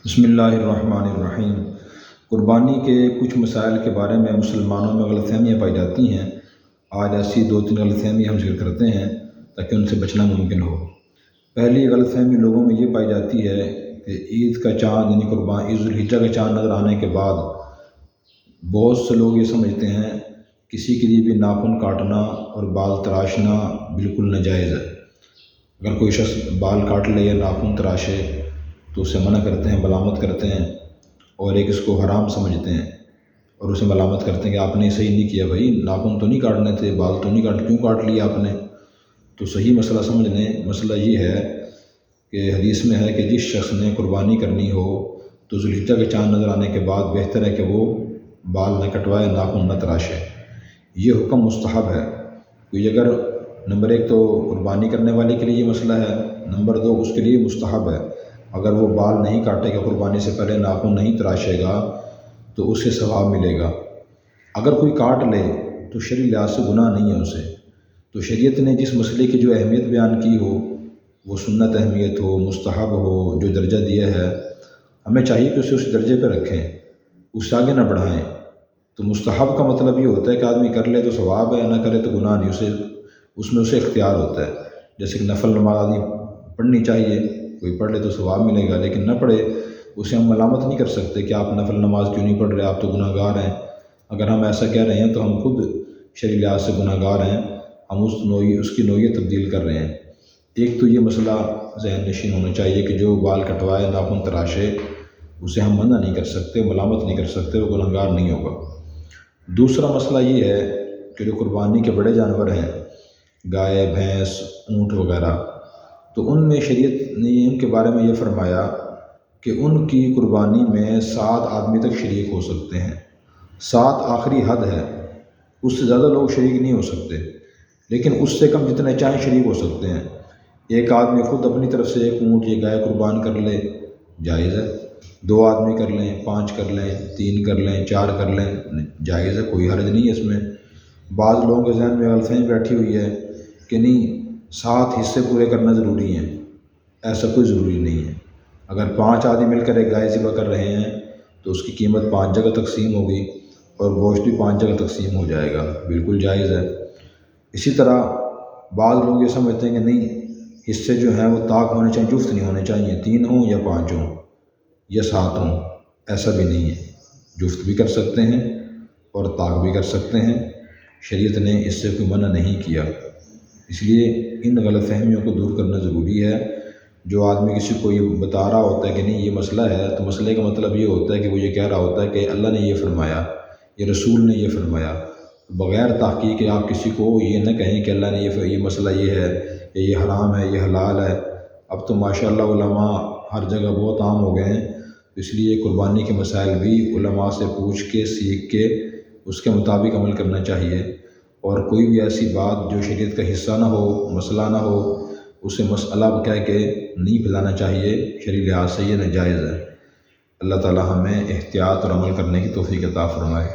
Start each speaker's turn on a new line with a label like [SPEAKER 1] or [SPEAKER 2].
[SPEAKER 1] بسم اللہ الرحمن الرحیم۔ قربانی کے کچھ مسائل کے بارے میں مسلمانوں میں غلط فہمیاں پائی جاتی ہیں۔ آج ایسی دو تین غلط فہمیاں ہم ذکر کرتے ہیں تاکہ ان سے بچنا ممکن ہو۔ پہلی غلط فہمی لوگوں میں یہ پائی جاتی ہے کہ عید کا چاند یعنی قربان عید الحجہ کا چاند نظر آنے کے بعد بہت سے لوگ یہ سمجھتے ہیں کسی کے لیے بھی ناخن کاٹنا اور بال تراشنا بالکل ناجائز ہے۔ اگر کوئی شخص بال کاٹ لے یا ناخن تراشے تو اسے منع کرتے ہیں، ملامت کرتے ہیں، اور ایک اس کو حرام سمجھتے ہیں اور اسے ملامت کرتے ہیں کہ آپ نے صحیح نہیں کیا، بھائی ناخن تو نہیں کاٹنے تھے، بال تو نہیں کیوں کاٹ لیا آپ نے؟ تو صحیح مسئلہ سمجھ لیں۔ مسئلہ یہ ہے کہ حدیث میں ہے کہ جس شخص نے قربانی کرنی ہو تو ذوالحجہ کا چاند نظر آنے کے بعد بہتر ہے کہ وہ بال نہ کٹوائے، ناخن نہ تراشے۔ یہ حکم مستحب ہے۔ کوئی اگر نمبر ایک تو قربانی کرنے والے کے لیے یہ مسئلہ ہے، نمبر دو اس کے لیے مستحب ہے۔ اگر وہ بال نہیں کاٹے گا، قربانی سے پہلے ناخن نہیں تراشے گا تو اسے ثواب ملے گا۔ اگر کوئی کاٹ لے تو شرعی لحاظ سے گناہ نہیں ہے اسے۔ تو شریعت نے جس مسئلے کی جو اہمیت بیان کی ہو، وہ سنت اہمیت ہو، مستحب ہو، جو درجہ دیا ہے، ہمیں چاہیے کہ اسے اس درجے پہ رکھیں، اس سے آگے نہ بڑھائیں۔ تو مستحب کا مطلب یہ ہوتا ہے کہ آدمی کر لے تو ثواب ہے، نہ کرے تو گناہ نہیں، اس میں اسے اختیار ہوتا ہے۔ جیسے کہ نفل نماز آدمی پڑھنی چاہیے، کوئی پڑھ لے تو ثواب ملے گا، لیکن نہ پڑھے اسے ہم ملامت نہیں کر سکتے کہ آپ نفل نماز کیوں نہیں پڑھ رہے، آپ تو گناہ گار ہیں۔ اگر ہم ایسا کہہ رہے ہیں تو ہم خود شرعی لحاظ سے گناہ گار ہیں، ہم اس کی نوعیت تبدیل کر رہے ہیں۔ ایک تو یہ مسئلہ ذہن نشین ہونا چاہیے کہ جو بال کٹوائے، ناخن تراشے، اسے ہم منع نہیں کر سکتے، ملامت نہیں کر سکتے، وہ گناہ گار نہیں ہوگا۔ دوسرا مسئلہ یہ ہے کہ جو قربانی کے بڑے جانور ہیں، گائے، بھینس، اونٹ وغیرہ، تو ان میں شریعت نے ان کے بارے میں یہ فرمایا کہ ان کی قربانی میں 7 آدمی تک شریک ہو سکتے ہیں۔ 7 آخری حد ہے، اس سے زیادہ لوگ شریک نہیں ہو سکتے، لیکن اس سے کم جتنے چاہیں شریک ہو سکتے ہیں۔ ایک آدمی خود اپنی طرف سے ایک اونٹ یا گائے قربان کر لے، جائز ہے۔ 2 آدمی کر لیں، 5 کر لیں، 3 کر لیں، 4 کر لیں، جائز ہے، کوئی حرج نہیں ہے اس میں۔ بعض لوگوں کے ذہن میں غلط فہمی بیٹھی ہوئی ہے کہ نہیں 7 حصے پورے کرنا ضروری ہیں، ایسا کوئی ضروری نہیں ہے۔ اگر 5 آدمی مل کر ایک گائے ذبح کر رہے ہیں تو اس کی قیمت 5 جگہ تقسیم ہوگی اور گوشت بھی 5 جگہ تقسیم ہو جائے گا، بالکل جائز ہے۔ اسی طرح بعض لوگ یہ سمجھتے ہیں کہ نہیں حصے جو ہیں وہ طاق ہونے چاہیے، جفت نہیں ہونے چاہیے، 3 ہوں یا 5 ہوں یا 7 ہوں، ایسا بھی نہیں ہے، جفت بھی کر سکتے ہیں اور طاق بھی کر سکتے ہیں۔ شریعت نے اس سے کوئی منع نہیں کیا، اس لیے ان غلط فہمیوں کو دور کرنا ضروری ہے۔ جو آدمی کسی کو یہ بتا رہا ہوتا ہے کہ نہیں یہ مسئلہ ہے، تو مسئلے کا مطلب یہ ہوتا ہے کہ وہ یہ کہہ رہا ہوتا ہے کہ اللہ نے یہ فرمایا، یہ رسول نے یہ فرمایا۔ بغیر تحقیق کہ آپ کسی کو یہ نہ کہیں کہ اللہ نے یہ مسئلہ یہ ہے، یہ حرام ہے، یہ حلال ہے۔ اب تو ماشاءاللہ علماء ہر جگہ بہت عام ہو گئے ہیں، اس لیے قربانی کے مسائل بھی علماء سے پوچھ کے، سیکھ کے اس کے مطابق عمل کرنا چاہیے، اور کوئی بھی ایسی بات جو شریعت کا حصہ نہ ہو، مسئلہ نہ ہو، اسے مسئلہ کہہ کے نہیں پھیلانا چاہیے، شرعی لحاظ سے یہ ناجائز ہے۔ اللہ تعالی ہمیں احتیاط اور عمل کرنے کی توفیق عطا فرمائے۔